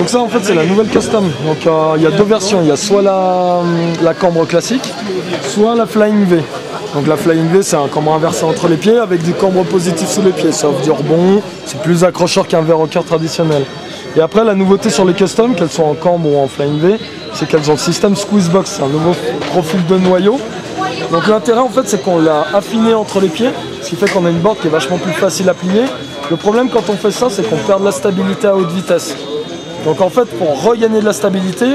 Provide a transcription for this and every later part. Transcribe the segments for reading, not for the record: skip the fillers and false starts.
Donc ça en fait c'est la nouvelle custom. Donc il y a deux versions, il y a soit la cambre classique, soit la Flying V. Donc la Flying V c'est un cambre inversé entre les pieds avec du cambre positif sous les pieds. Ça offre du rebond, c'est plus accrocheur qu'un V-rocker traditionnel. Et après la nouveauté sur les custom, qu'elles soient en cambre ou en Flying V, c'est qu'elles ont le système Squeeze Box, c'est un nouveau profil de noyau. Donc l'intérêt en fait c'est qu'on l'a affiné entre les pieds, ce qui fait qu'on a une board qui est vachement plus facile à plier. Le problème quand on fait ça c'est qu'on perd de la stabilité à haute vitesse. Donc en fait pour regagner de la stabilité,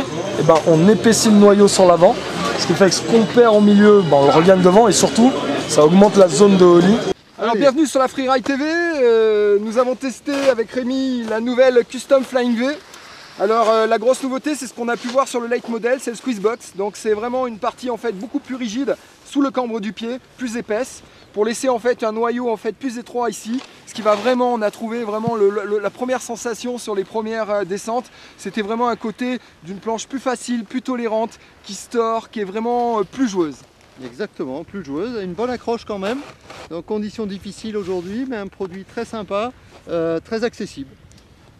eh ben, on épaissit le noyau sur l'avant, ce qui fait que ce qu'on perd au milieu, ben, on le regagne devant et surtout ça augmente la zone de ollie. Alors bienvenue sur la Freeride TV, nous avons testé avec Rémi la nouvelle Custom Flying V. Alors la grosse nouveauté c'est ce qu'on a pu voir sur le late model, c'est le Squeeze Box. Donc c'est vraiment une partie en fait beaucoup plus rigide sous le cambre du pied, plus épaisse, pour laisser en fait un noyau en fait plus étroit ici. Ce qui va vraiment, on a trouvé vraiment la première sensation sur les premières descentes, c'était vraiment un côté d'une planche plus facile, plus tolérante, qui se tord, qui est vraiment plus joueuse. Exactement, plus joueuse, une bonne accroche quand même, donc conditions difficiles aujourd'hui, mais un produit très sympa, très accessible.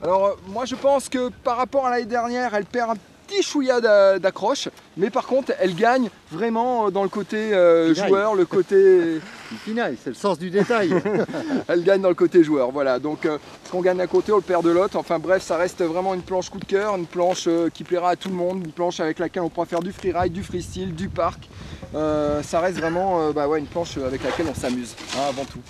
Alors moi je pense que par rapport à l'année dernière, elle perd un petit chouïa d'accroche, mais par contre elle gagne vraiment dans le côté joueur, le côté... C'est le sens du détail. Elle gagne dans le côté joueur, voilà, donc ce qu'on gagne d'un côté on le perd de l'autre, enfin bref ça reste vraiment une planche coup de cœur, une planche qui plaira à tout le monde, une planche avec laquelle on pourra faire du freeride, du freestyle, du parc. Ça reste vraiment une planche avec laquelle on s'amuse, hein, avant tout.